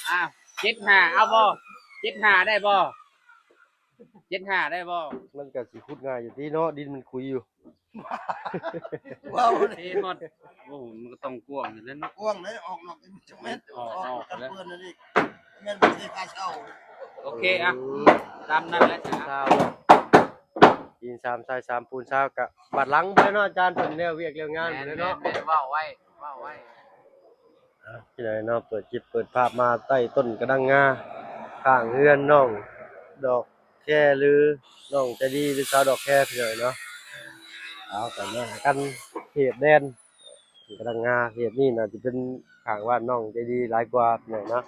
75เอาบ่75ได้บ่75ได้บ่มันก็สิขุดง่ายอยู่ที่เนาะดินมันคุยอยู่ว้าวเทหมดโอ้มันก็ต้องกว้างอยู่แล้วเนาะกว้างเลยออกนอกจังแม่นออกแล้วเปิ้นนั่นอีกแม่นบ่สิค่าเช่าโอเคอ่ะตามนั้นแหละชาวดิน3ทราย3ปูน3ก็บัดหลังไปเนาะอาจารย์เพิ่นแล้วเวียกแล้วงานเนาะเว้าไว้ที่ไหนเนาะเปิดคลิปเปิดภาพมาใต้ต้นกระดังงาข้างเรือนน้องดอกแค่หรือน้องจะดีหรือสาวดอกแค่พี่น้อยเนาะเอากันมากันเขตแดนกระดังงาเขตนี้น่าจะเป็นข้างบ้านน้องจะดีหลายกว่าพี่น้อยเนาะ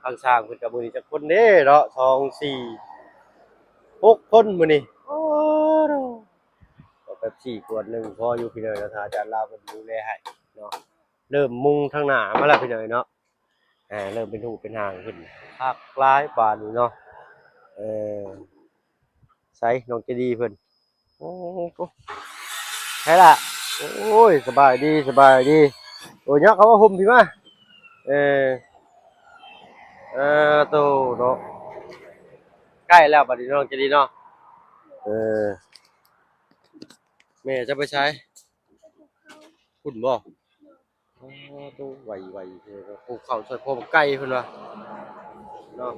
ข้างสร้างเพิ่นก็มื้อนี้จักคนเด้เนาะ2 4 6คนมื้อนี้โอ้โธ่ก็แบบ4ขวดนึงพออยู่พี่น้อยเนาะถ้าอาจารย์ลาวเพิ่นดูแลให้เนาะเริ่มมุงทางหน้ามาแล้วพี่น้อยเนาะเริ่มเป็นหูเป็นหางขึ้นภาคคล้ายบานนี่เนาะเออไสน้องเจดีเพิ่นโอ้โหใช่ล่ะโอ้ยสบายดีโอ้ยเนาะเขาว่าห่มพี่มาเออเอโตเนาะใกล้แล้วบัดนี้น้องเจดีเนาะเออแม่จะไปใช้คุณบ่โอ้โตไวๆเด้อปลูกข้าวใส่พวกไก่เพิ่นว่าเนาะ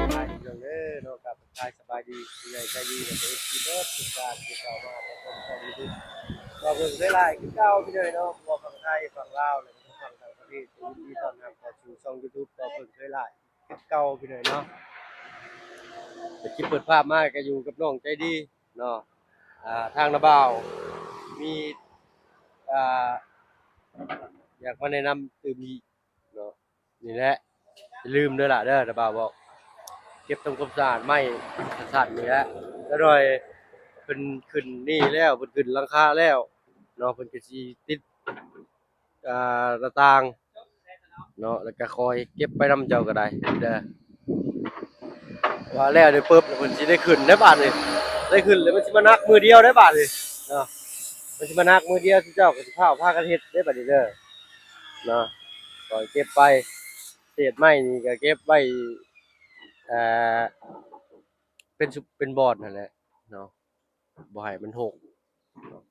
สบายดีเนาะกับสบายดีใหญ่ใจดีกับเอฟซีเบิร์ดทุกการที่เข้ามาในช่องยูทูบก็เพิ่งได้ไลค์ขึ้นเก้าพี่เลยเนาะพอฝั่งไทยฝั่งลาวแล้วก็ฝั่งต่างประเทศยินดีต้อนรับเข้าสู่ช่องยูทูบก็เพิ่งได้ไลค์ขึ้นเก้าพี่เลยเนาะแต่คลิปเปิดภาพมากก็อยู่กับน้องใจดีเนาะทางนาบ่าวมีอยากมาแนะนำตื่มอีเนาะนี่แหละอย่าลืมเด้อล่ะเด้อนาบ่าวบอกเก็บทำความสะอาดไม่สะอาดนี่แหละแล้วหน่อยเพิ่นขึ้นนี่แล้วเพิ่นขึ้นหลังคาแล้วเนาะเพิ่นก็สิติดหน้าต่างเนาะแล้วก็คอยเก็บไปนำเจ้าก็ได้เด้อว่าแล้วเดี๋ยวปึ๊บแล้วเพิ่นสิได้ขึ้นได้บาดนี่ได้ขึ้นแล้วมันสิมานักมือเดียวได้บาดนี่เนาะมันสิมานักมือเดียวที่เจ้าก็สิพากันเฮ็ดได้บัดนี้เด้อเนาะก็เก็บไปเศษไม้นี่ก็เก็บไว้เอ่อเป็นบอร์ดนั่นแหละเนาะบ่ให้มันหกเนาะ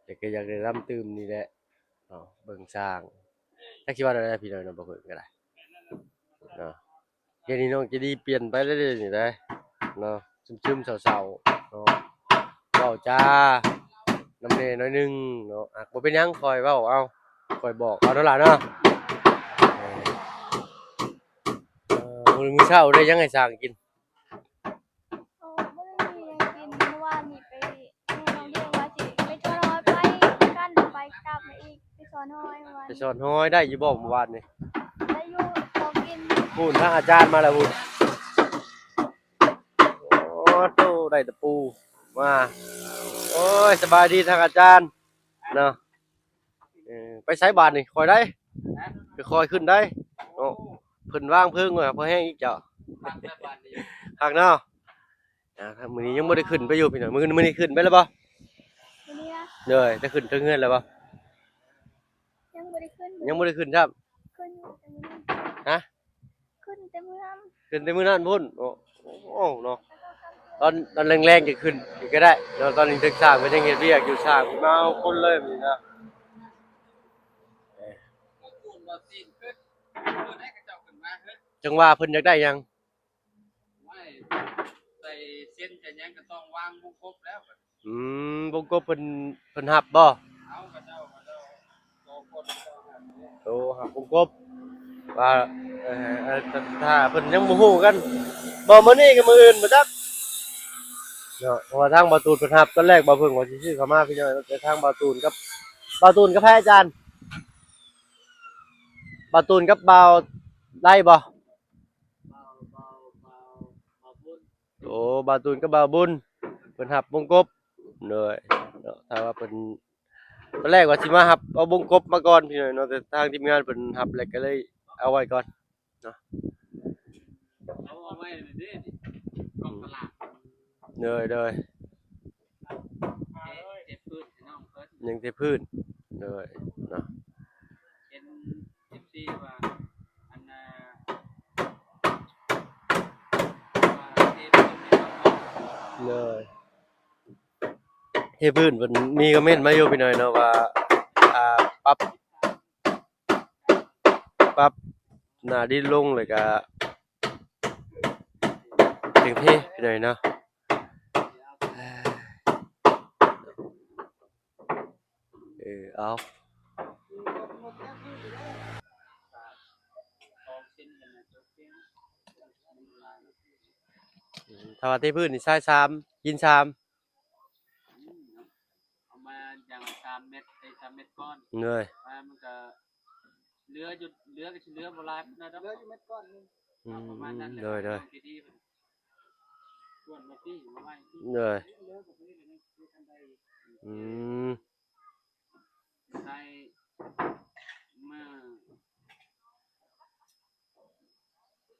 แต่ก็อยากได้รำตื้มนี่แหละเนาะเบิ่งสร้างถ้าคิดว่าได้พี่น้อยเนาะบ่เพิ่นก็ได้เนาะเดี๋ยวนี้น้องจะดีเปลี่ยนไปเรื่อยๆนี่ได้เนาะซึมๆเศร้าๆเนาะเว้าจานำแน่น้อยหนึงเนาะบ่เป็นหยังคอยเว้าเอาคอยบอกเอาเนาะล่ะเนาะมื้อเช้าได้ยังให้สร้างกินบ่ได้มีหยังกินเมื่อวานนี้ไปแม่น้องเลี้ยงว่าสิไปสอนฮ้อยไปกันไปกลับมาอีกไปสอนฮ้อยเมื่อวานไปสอนฮ้อยได้อยู่บ่เมื่อวานนี่ได้อยู่พอกินพูนทางอาจารย์มาแล้วพูนโอ้โตได้ตะปูมาโอ้ยสบายดีทางอาจารย์เนาะไปไสบาทนี่คอยได้คือคอยขึ้นได้เนาะเพิ่นวางเพิ่งไว้พอแห้งอีกเจ้าคักเนาะมื้อนี้ยังบ่ได้ขึ้นไปอยู่พี่น้องมื้อนี้ขึ้นไปแล้วบ่มื้อนี้นะเด้อจะขึ้นถึงเฮือนแล้วบ่ยังบ่ได้ขึ้นยังบ่ได้ขึ้นครับขึ้นแต่มื้อนั้นฮะขึ้นแต่มื้อนั้นขึ้นแต่มื้อนั้นพุ่นโอ้เนาะตอนแรงๆจะขึ้นอีกก็ได้เนาะตอนนี้ถึงสร้างเพิ่นยังเฮ็ดเวียกอยู่สร้างมาเอาคนเลยนี่นะจังว่าเพิ่นอยากได้หยังไม่ใส่เส้นจะยังก็ต้องวางวงกบแล้ววงกบเพิ่นรับบ่เอากระเจ้าโตคนโตหับวงกบว่าถ้าเพิ่นยังบ่ฮู้กันบ่มื้อนี้ก็มื้ออื่นบ่จักเนาะเพราะว่าทางบ่าวตูนเพิ่นรับตอนแรกบ่เพิ่งว่าสิซื้อเข้ามาพี่น้อยแต่ทางบ่าวตูนกับแพ้อาจารย์บ่าวตูนกับบ่าวได้บ่โอ้บ่าวตูนกับบ่าวบุญเพิ่นรับวงกบเลยเนาะถ้าว่าเพิ่นตอนแรกว่าสิมารับเอาวงกบมาก่อนพี่น้อยเนาะแต่ทางทีมงานเพิ่นรับแล้วก็เลยเอาไว้ก่อนเนาะเอาไว้เด้นี่กองตลาด เด้อเด้อ เจ็บพื้นพี่น้องเพิ่น ยังแต่พื้นเด้อเนาะ เห็น FC ว่าอันน่ะว่าเทพื้นให้น้อง เด้อเทพื้นเพิ่นมีคอมเมนต์มาอยู่พี่น้อยเนาะว่าอ่าปรับหน้าดินลงแล้วก็เต็งเทพี่น้อยเนาะเอา ออกเส้นกันนะจบเส้น ถ้าว่าเทพื้นนี่ทราย3หิน3เอามาอย่างละ3เม็ดได้3เม็ดก้อน เด้อ มันก็เหลืออยู่เหลือก็สิเหลือบ่หลายปานใดดอกเหลืออยู่เม็ดก้อนนึง ประมาณนั้นแหละ เด้อเด้อ ดีๆมันส่วนมาที่มาไว้ที่ เด้อ เหลือกับนี้เลยคือทันใด อืม ได้เมื่อ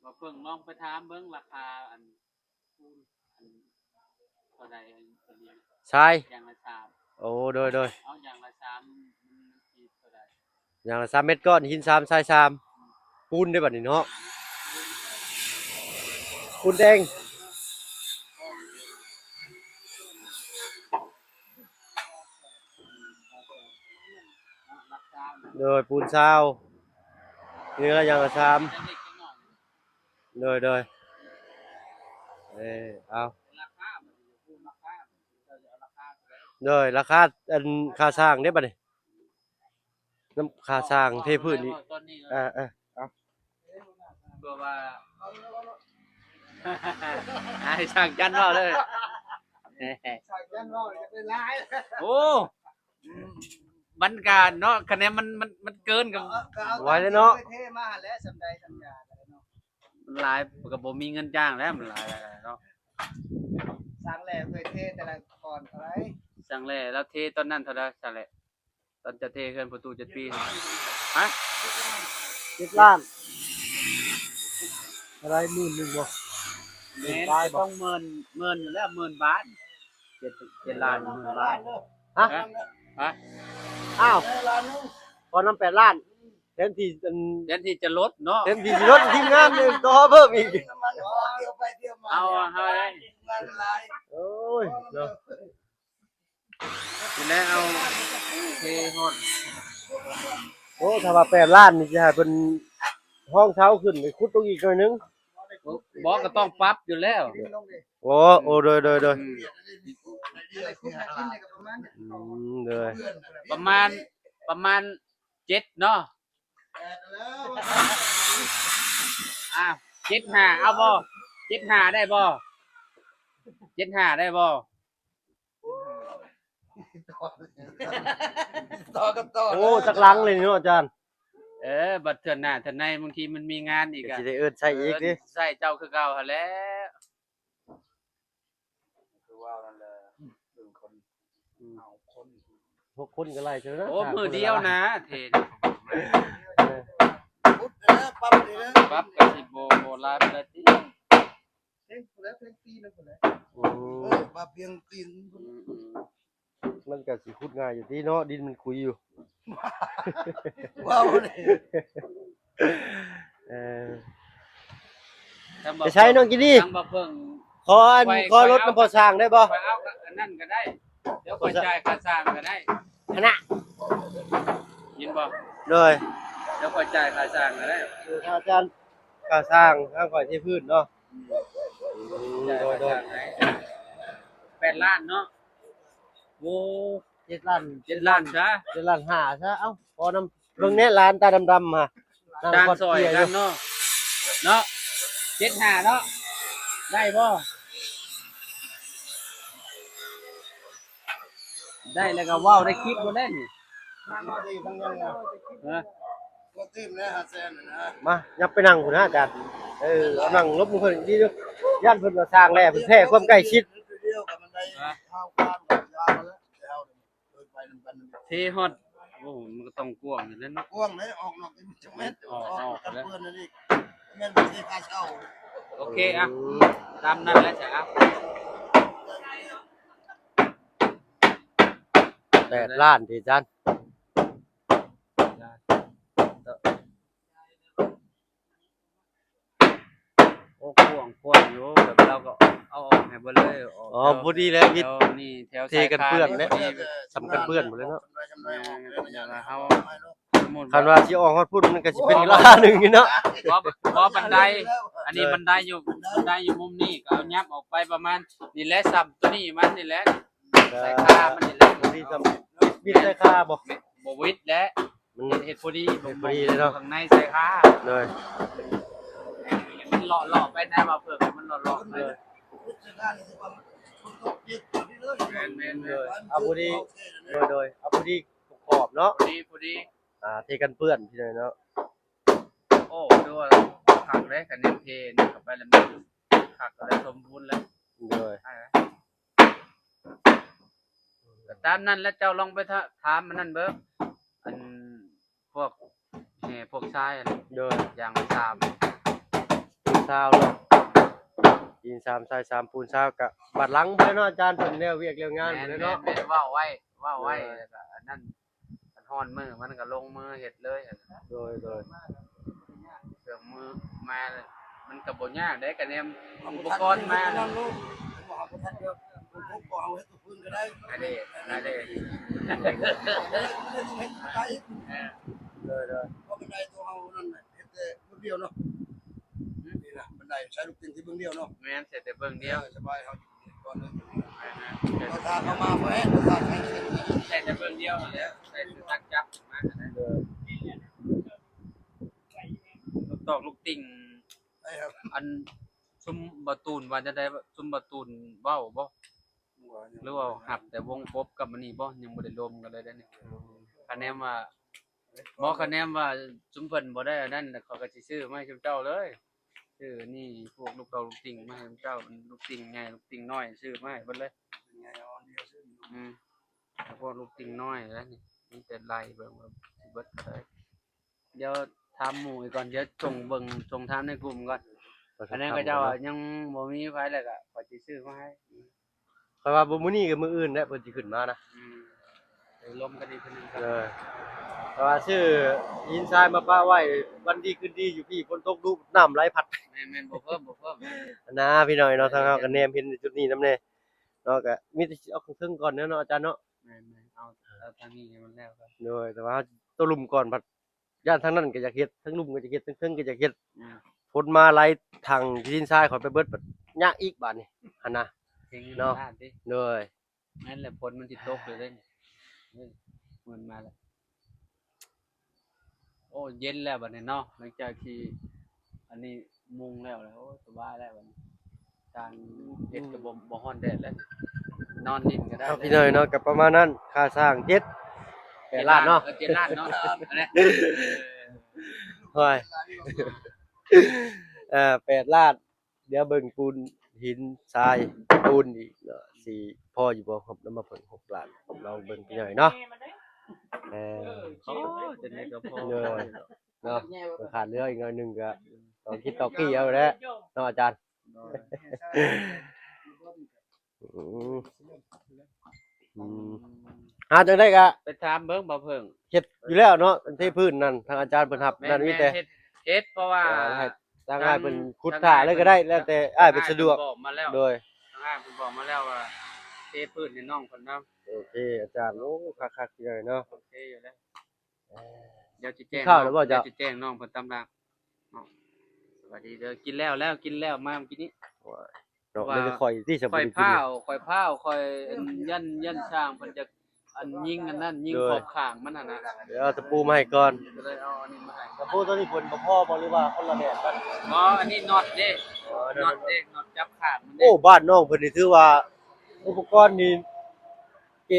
ว่าเพิ่งลองไปถามเบิ่งราคาอันคูณอันเท่าใดอันนี้ ทราย อย่างละ3โอ้เด้อเด้อ เอาอย่างละ3มันสิเท่าใด อย่างละ3เม็ดก้อนหิน3ทราย3ปูนได้บัดนี้เนาะปูนแดง ราคามัน เด้อปูนซาวนี่ละอย่างละ3 จะเล็กจะน้อย เด้อเด้อเอา ราคามันอยู่คูณราคาเราจะเอาราคาเท่าใด เด้อราคาอันค่าสร้างได้บัดนี้น้ำค่าสร้างเทพื้นนี่ ตอนนี้ เอา เพื่อว่าให้ช่างจันว่าเลย ใส่แก้นร้อยจะเป็นลาย โอ้มันการเนาะคะแนนมันเกินกับ ไว้แล้วเนาะ เท่มาแล้วสำใดสำยาเลยเนาะ มันหลายกับบ่มีเงินจ้างแล้วมันหลายเนาะ สร้างแหล่เคยเท่แต่ละก่อนอะไร สั่งแลแล้วเทตอนนั้นเท่าใดสั่งแลตอนจะเทเคลื่อนประตู7 ปีฮะ 10 ล้านอะไร11,000บ่ แม่นต้องหมื่นอยู่แล้ว10,000 บาท7ล้าน10,000 บาท ฮะ ฮะ อ้าว ล้านนึง พอนำ8ล้านแทนที่อัน เดี๋ยวที่จะลดเนาะ แทนที่สิลดทีมงานนึงต่อเพิ่มอีก เที่ยวไปเที่ยวมา เอาได้ งานลาย โอ้ยเนาะ ทีแล้วเอาเทฮอด โอ้ถ้าว่า8ล้านนี่สิให้เพิ่นห้องเช้าขึ้นไปขุดตรงอีกหน่อยนึง บอกก็ต้องปรับอยู่แล้ว ลงดิ โอ้โดย อะไรคุณกินเลยกับประมาณ โดย ประมาณ7เนาะ แล้ว 75เอาบ่75ได้บ่75ได้บ่ ต่อกับต่อ โอ้จักลังเลยเนาะอาจารย์ บัดเทื่อหน้าเทื่อในบางทีมันมีงานอีก ก็ อ่ะ สิได้เอิ้นใช้อีกดิ ใส่เจ้าคือเก่าหั่นแหล้วคือว่านั่นแหละ1คนเอาคน 6คนก็ไล่เท่านั้น โอ้มือเดียวนะเท พุทธนะปั๊บเลยนะ ปรับก็สิบ่หลายปานใดติ เพลงแล้วเพลงตีนะคนไหน อืม ปั๊บเพียงตีน มันก็สิขุดง่ายอยู่ที่เนาะดินมันคุยอยู่ ว้าวเลย เออ ทำบ่ จะใช้น้องกินนี่ ทำบ่เพิ่ง ขอรถน้ำพอสร้างได้บ่ ไปเอาอันนั้นก็ได้ เดี๋ยวค่อยจ่ายค่าสร้างก็ได้ คณะ ยินบ่ เลย เดี๋ยวค่อยจ่ายค่าสร้างก็ได้ ถ้าอาจารย์ก่อสร้างทางข่อยที่พื้นเนาะ จ่าย โด ค่าย โด สร้าย งให้8 ล้านเนาะโอ้ 7ล้าน 7 ล้านซะ 7ล้าน5ซะเอ้าพอนำเบิ่งแน่ร้านตาดำๆมานั่ง จาน กอด ซอย เกียร์อ กั ยู่ นเนาะเนาะ75เนาะได้บ่ได้แล้วก็เว้าได้คลิปบ่ได้นี่ นั่งดีทั้งยังนะ ฮะ ก็ตีมนะฮะแซนนะ มายับไปนั่งพุ่นนะอาจารย์เอานั่งลบมือเพิ่นดีเด้อย่านเพิ่นว่าสร้างแล้วเพิ่นแท้ความใกล้ชิด เดียวกับมันได้ข้าวข้ามกับยาวแล้วแล้วโดยไปนำกัน เทฮอดโอ้มันก็ต้องกว้างอยู่แล้วเนาะ กว้างเลยออกนอกจังเม็ดออกกับเพื่อนนั่นอีกแม่นบ่ได้ค่าเช่า โอเคอ่ะตามนั้นแล้วจ้ะครับ 8 ล้านติอาจารย์โอ้กว้างอยู่แบบเราก็เอาออกให้เบิดเลยออก อ๋อพอดีแล้ววิทย์ แถวนี่แถว เทกันเปื้อน สาย แล้ว พานี่ สำคัญเปื้อนหมดเลยเนาะ อย่างเฮาสมมุติ คันว่าสิออกฮอดพุ่นมันก็สิเป็นอีกล้านหนึงนี่เนาะ บ่บันได อันนี้บันไดอยู่มุมนี้ก็เอายับออกไปประมาณนี่แหละซ้ำตัวนี้มันนี่แหละสายคามันนี่แหละ พอดีสำบิดได้ค่าบ่ บ่วิดและ มัน เฮ็ดพอดี เฮ็ดพอดีเลยเนาะ ข้างในใส่คา เลย มันเลาะๆไปแน่มาเพิ่มให้มันเลาะๆเลย แม่น เลยเอาพอดีโดยเอาพอดีขอบเนาะ พอดี เทกันเปื้อนพี่น้อยเนาะ โอ้ดูว่าขักเลยกันเน้นเทนี่เข้าไปแล้วมันขักก็ได้สมบูรณ์แล้ว เลย ก็ตามนั้นแล้วเจ้าลองไปถามมันนั่นเบิ่งอันพวกพวกชายอัน โดย อย่างสาม ปูนซาวเนาะยิน3ทราย3ปูนซาวกะบัดหลังไปเนาะอาจารย์เพิ่นแล้วเวียกแล้วงานหมดเลยเนาะ แม่นเว้าไว้แล้วก็อันนั้นมันฮ้อนมือมันก็ลงมือเฮ็ดเลย โดย เครื่องมือมาเลยมันก็บ่ยากได้ก็แนมอุปกรณ์มาแล้วอันนี้ เลย เพราะบันไดตัวเฮานั่นน่ะเฮ็ดแต่เบื้องเดียวเนาะนี่นะบันไดใช้ลูกติงที่เบื้องเดียวเนาะ แม่นเสร็จแต่เบิ่งเดียว สบายเฮาก่อนเลย แม่น พอทางเข้ามาบ่แห้งทางใช้เงิน ใส่แต่เบิ่งเดียวนั่นแหละใส่แต่ตักจับมานั่นแหละ ลูกตอกลูกติ่ง ได้ครับ อันซุมบะตูนว่าจะได้ซุมบะตูนเว้าบ่หรือว่าหับแต่วงกบกับมันนี่บ่ยังบ่ได้รวมกันเลยเด้อนี่คะแนนว่าบ่คะแนนว่าซุมเพิ่นบ่ได้อันนั้นเขาก็สิซื้อมาให้เจ้าเลยซื้อนี่พวกลูกตอกลูกติ่งมาให้เจ้าลูกติ่งใหญ่ลูกติ่งน้อยซื้อมาให้เบิดเลยแล้วพวกลูกติ่งน้อยแล้วนี่มีแต่ไล่เบิ่งว่าสิเบิดเท่าใดเดี๋ยวถามหมู่อีกก่อนเดี๋ยวส่งเบิ่งส่งถามในกลุ่มก่อน อันนั้นก็เจ้ายังบ่มีไฟแล้วก็ขอสิซื้อมาให้ คอยว่าบ่มื้อนี้กับมื้ออื่นแหละเพิ่นสิขึ้นมานะ ไปลมกันอีกคนนึงครับ แต่ว่าซื้อหินทรายมาป้าไว้วันดีคืนดีอยู่พี่ฝนตกดุน้ำไหลพัด แม่นบ่เพิ่ม นะพี่น้อยเนาะทางเฮาก็แนมเห็นจุดนี้นำแน่เนาะก็มีแต่สิเอาของเทิงก่อนเนาะอาจารย์เนาะ แม่นเอาทางนี้ให้มันแล้วครับ โดยแต่ว่าตัวลุมก่อนพัดย่านทางนั้นก็อยากเฮ็ดทั้งลุมก็อยากเฮ็ดทั้งเทิงก็อยากเฮ็ดฝนมาไหลทางหินทรายขอยไปเบิดบัดยากอีกบาดนี้หั่นนะ ทิ้ง เนาะ ด้านติ โดย แม่นแหละฝนมันสิตกเลยเด้นี่มันมาแล้วโอ้เย็นแล้วบัดนี้เนาะหลังจากที่อันนี้มุงแล้วโอ้สบายแล้วบัดนี้การเฮ็ดก็บ่ฮ้อนแดดแล้วนอนนิ่งก็ได้ ครับพี่น้อยเนาะก็ประมาณนั้นค่าสร้าง8ล้านเนาะ 7 ล้านเนาะอันนี้ ห้อย8ล้านเดี๋ยวเบิ่งปูนหินทรายปูนอีกเนาะสิพออยู่บ่ครับแล้วมาเพิ่น6ล้านลองเบิ่งพี่น้อยเนาะโอ้จะได้ก็พอ เลยเนาะก็ขาดเหลืออีกหน่อยหนึงก็ต้องคิดต่อกี้เอาแหละเนาะอาจารย์อืมหาจังได๋ก็ ไปถามเบิ่งบ่เพิ่ง เฮ็ดอยู่แล้วเนาะเทพื้นนั่นทางอาจารย์เพิ่นรับนั่นมีแต่ เฮ็ดเพราะว่า ให้ทางอ้ายเพิ่นขุดท่าเลยก็ได้แล้วแต่อ้ายเป็นสะดวก บอกมาแล้ว โดย ทางอ้ายเพิ่นบอกมาแล้วว่าเทพื้นให้น้องเพิ่นนำ โอเคอาจารย์โอ้คักๆเลยเนาะ โอเคอยู่แล้วเดี๋ยวสิแจ้ง ข้าวหรือเปล่าจ๊ะ เดี๋ยวสิแจ้งน้องเพิ่นตำราเนาะสวัสดีเด้อกินแล้วกินแล้วมาเมื่อกี้นี้ เนาะเลยข่อยที่สม ค่อย บูรณ์ พาวค่อยยันช่างเพิ่นจะอันยิงอันนั้นยิงขอบข้างมันน่ะนะ เดี๋ยวเอาตะปูมาให้ก่อน ก็เลยเอาอันนี้มาให้ ตะปูตัวนี้เพิ่นบ่พอบ่หรือว่าคนละแบบกัน อ๋ออันนี้น็อตเด้น็อตเด้น็อตจับข้างมันเด้ โอ้บ้านน้องเพิ่นนี่ถือว่า อุปกรณ์นี่เ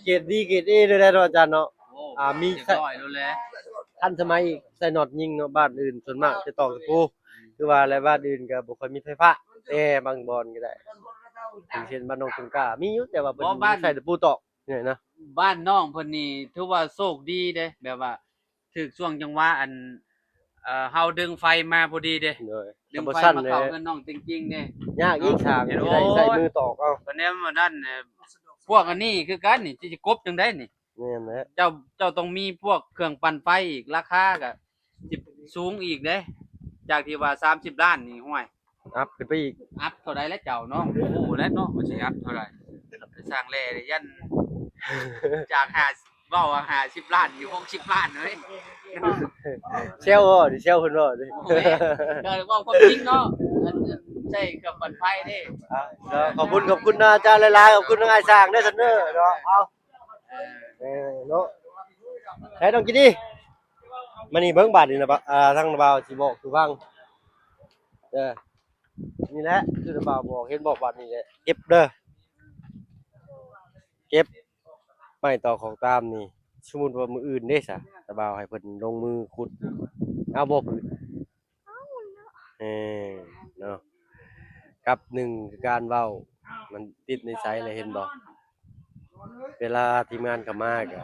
กรดดีเกรด A เลยนะเนาะอาจารย์เนาะ โอ้ มี เรียบร้อยแล้วแหละ ทันสมัยอีกใส่น็อตยิงเนาะบ้านอื่นส่วนมากจะตอกตะปูคือว่าอะไรบ้านอื่นก็บ่ค่อยมีไฟฟ้าแต่บางบ่อนก็ได้อย่างเช่นบ้านน้องสงกามีอยู่แต่ว่าเพิ่นใส่ตะปูตอกนี่นะ บ้านน้องเพิ่นนี่ถือว่าโชคดีเด้แบบว่าถึกช่วงจังหวะอันเฮาดึงไฟมาพอดีเด้ โดย ดึง บ่ ไฟ สั้น มา เล เข้าย เงินน้องจริงๆเด้ ยากอีกทางที่ได้ใส่มือตอกเอา ตอนนี้มันนั่นพวกอันนี้คือกันนี่ที่จะกบจังได๋นี่ แม่นแหละ เจ้าต้องมีพวกเครื่องปั่นไฟอีกราคาก็สิสูงอีกเด้จากที่ว่า30ล้านนี่ห้วย อัพขึ้นไปอีก อัพเท่าใดแล้วเจ้าเนาะโอ้โหแล้วเนาะว่าสิอัพเท่าใดไปสร้างแร่นี่ยันจาก5เว้าว่า50ล้านอยู่60ล้านเฮ้ยเนาะ เซลบ่ดิเซลเพิ่นบ่ดิ โอ้ยก็เว้าความจริงเนาะใช้เครื่องปั่นไฟเด้ ขอบคุณนะอาจารย์หลายๆขอบคุณทางอ้ายสร้างเด้อซั่นเด้อเนาะเอาเนาะใช้ต้องกินดิมานี่เบิ่งบาดนี่นะทางบ่าวสิบอกคือฟังนี่แหละคือบ่าวบอกเห็นบอกบาดนี่แหละเก็บเด้อเก็บไม้ต่อของตามนี่สมมุติว่ามื้ออื่นเด้ซะตะบ่าวให้เพิ่นลงมือขุดเอาบ่พื้นเออเนาะกับหนึ่งคือการเว้ามันติดในใจเลยเห็นบ่เวลาทีมงานเข้ามาก็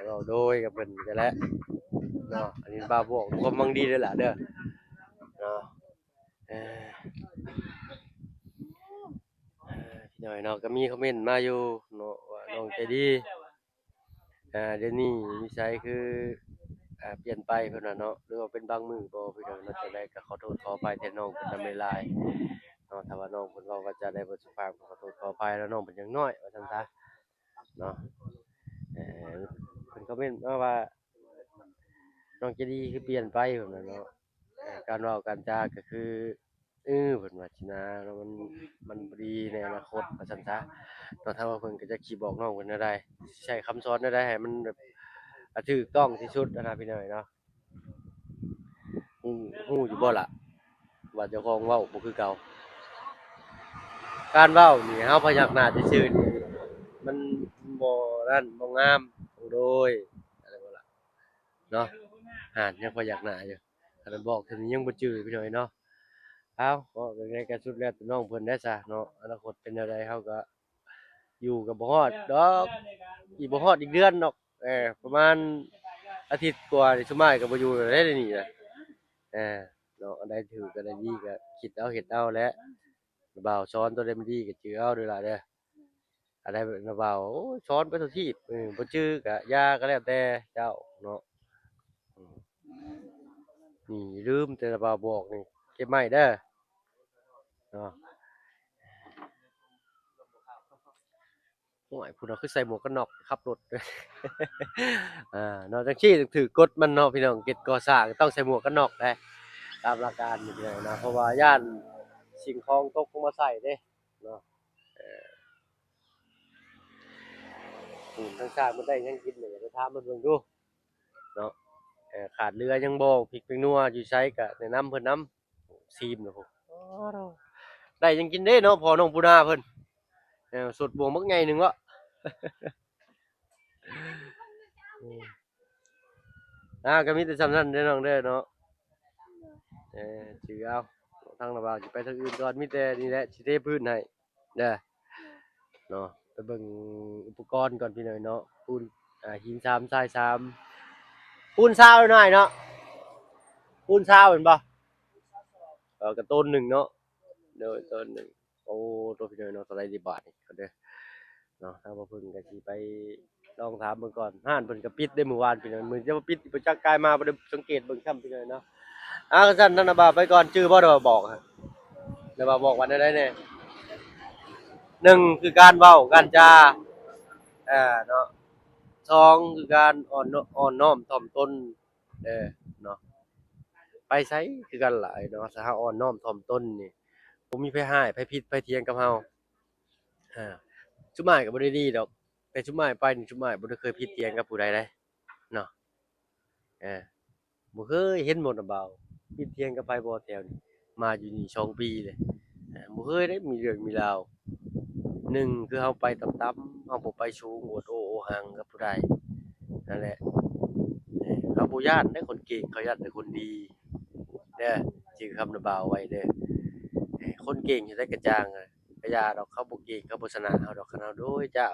เว้าโดยกับเพิ่นก็แหละเนาะอันนี้บ่าวบอกความหวังดีเด้อล่ะเด้อเนาะเออพี่น้อยเนาะก็มีคอมเมนต์มาอยู่เนาะว่าน้องใจดีเดี๋ยวนี้นิสัยคือเปลี่ยนไปเพิ่นว่าเนาะหรือว่าเป็นบางมื้อบ่พี่น้องเนาะจังได๋ก็ขอโทษขออภัยแทนน้องเพิ่นนำหลายๆเนาะถ้าว่าน้องเพิ่นเว้าว่าจะได้บ่สุภาพก็ขอโทษขออภัยแล้วน้องเพิ่นยังน้อยว่าซั่นซะเนาะเอ่อเพิ่นคอมเมนต์มาว่าน้องใจดีคือเปลี่ยนไปเพิ่นว่าเนาะการเว้าการจาก็คือเพิ่นว่าสินะแล้วมันบ่ดีในอนาคตว่าซั่นซะเนาะถ้าว่าเพิ่นก็จะขี้บอกน้องเพิ่นแนวใดใช้คำสอนแนวใดให้มันแบบถูกต้องที่สุดนะพี่น้อยเนาะฮู้อยู่บ่ล่ะว่าเจ้าของเว้าบ่คือเก่าการเว้านี่เฮาพยักหน้าซื่อๆนี่มันบ่นั่นบ่งามโดยอะไรบ่ล่ะเนาะยังพยักหน้าอยู่คันบอกเท่านี้ยังบ่จื้อพี่น้อยเนาะเอาก็จั่งใดก็สุดแล้วแต่น้องเพิ่นได้ซะเนาะอนาคตเป็นแนวใดเฮาก็อยู่ก็บ่ฮอดดอกอีกบ่ฮอดอีกเดือนดอกประมาณอาทิตย์กว่านี่ซุมอ้ายก็บ่อยู่แล้วเด้นี่น่ะเนาะอันใดถูกอันใดดีก็คิดเอาเฮ็ดเอาแหละบ่าวสอนตัวใดมันดีก็จื้อเอาเด้อล่ะเด้ออันใดบ่าวโอ้ยสอนไปทุกทีบ่จื้อก็อย่าก็แล้วแต่เจ้าเนาะอืมนี่ลืมแต่บ่าวบอกนี่เก็บไม้เด้อเนาะโอ้ยพุ่นน่ะคือใส่หมวกกันน็อกขับรถ เนาะจังซี่ต้องถือกฎมันเนาะพี่น้องเฮ็ดก่อสร้างต้องใส่หมวกกันน็อกเด้ตามหลักการนี่พี่น้องนะเพราะว่าย้านสิ่งของตกลงมาใส่เด้เนาะทางชาติมันได้หยังกินนี่ไปถามมันเบิ่งดูเนาะขาดเรือยังบ่พริกพริกนัวอยู่ไสก็แนะนำเพิ่นนำซีมเนาะพุ่นอ๋อเนาะได้หยังกินเด้เนาะพ่อน้องปูนาเพิ่นสดบวงบักใหญ่หนึงวะ อืมก็มีแต่ส่ำนั้นเด้อน้องเด้อเนาะถือเอาทางระบาดสิไปทางอื่นก่อนมีแต่นี่แหละสิเทพื้นให้เด้อเนาะไปเบิ่งอุปกรณ์ก่อนพี่น้อยเนาะปูนหิน3ทราย3ปูนซาวหน่อยเนาะปูนซาวเห็นบ่ก็ต้นหนึ่งเนาะเด้อต้นหนึ่งโอ้ตัวพี่น้อยเนาะเท่าไหร่สิบาทนี่ก็เด้อเนาะถ้าบ่เพิ่นก็สิไปลองถามเบิ่งก่อนร้านเพิ่นก็ปิดได้มื้อวานพี่น้อยมื้อจะมาปิดบ่จักกายมาบ่ได้สังเกตเบิ่งซ้ำพี่น้อยเนาะซั่นท่านน่ะบ่าวไปก่อนชื่อบ่ได้ว่าบอกฮะแล้วบ่าวบอกว่าได้แน่1คือการเว้าการจาเนาะ2คือการอ่อนน้อมถ่อมตนเนาะไปไสคือกันล่ะเนาะถ้าเราอ่อนน้อมถ่อมตนนี่บ่มีไผร้ายไผผิดไผเถียงกับเราซุมอ้ายก็บ่ได้ดีดอกแต่ซุมอ้ายไปนี่ซุมอ้ายบ่ได้เคยผิดเถียงกับผู้ใดเดะเนาะเออบ่เคยเห็นบ่น่ะบ่าวผิดเถียงกับไผบ่แถวนี้มาอยู่นี่2ปีเลยบ่เคยได้มีเรื่องมีราว1คือเฮาไปต่ำๆเฮาบ่ไปสูงโอดโอ้โอหังกับผู้ใดนั่นแหละเขาบ่ย้านเด้คนเก่งเขาย้านแต่คนดีเด้อชื่อคำน่ะบ่าวไว้เด้อคนเก่งอยู่ไสก็จ้างก็อย่าดอกเขาบ่เก่งเขาบ่ชนะเฮาดอกคันเฮาโดยเจ้า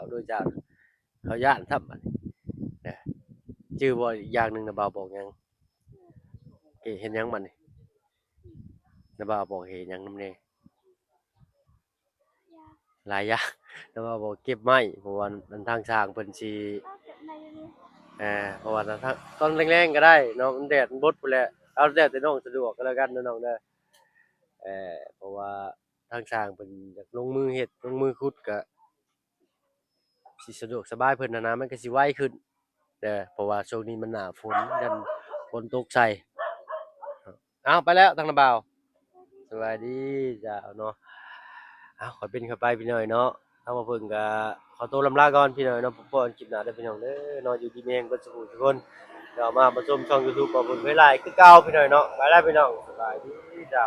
เขาย้านซ้ำบัดนี้เด้อชื่อบ่อีกอย่างหนึงน่ะบ่าวบอกหยังเฮ็ดหยังบัดนี้น่ะบ่าวบอกให้เฮ็ดหยังนำแน่หลายอย่าง แต่ว่าบ่เก็บไม้เพราะว่าอันทางสร้างเพิ่นสิ ก็เก็บ ได้อยู่ เพราะว่าถ้าตอนแรงๆก็ได้เนาะมันแดดมันบดพุ่นแหละเอาแล้วแต่น้องสะดวกก็แล้วกันเด้อน้องเด้อเพราะว่าทางสร้างเพิ่นอยากลงมือเฮ็ดลงมือขุดก็สิสะดวกสบายเพิ่นนะมันก็สิไวขึ้นเด้อเพราะว่าช่วงนี้มันหน้าฝนยันฝนตกใส่อ้าวไปแล้วทางน้าบ่าวสวัสดีจ้าเนาะอ้าวขอเป็นเข้าไปพี่น้อยเนาะถ้ามาเพิ่นก็ขอตัวลำลาก่อนพี่น้อยเนาะพบกันคลิปหน้าเด้อพี่น้องเด้อเนาะอยู่ดีมีแรงเบิดสุขทุกคนเดี๋ยวมาชมช่อง YouTube บ่าวเพิ่นเผยหลายคือเก่าพี่น้อยเนาะไปแล้วพี่น้องสบายดีจ้า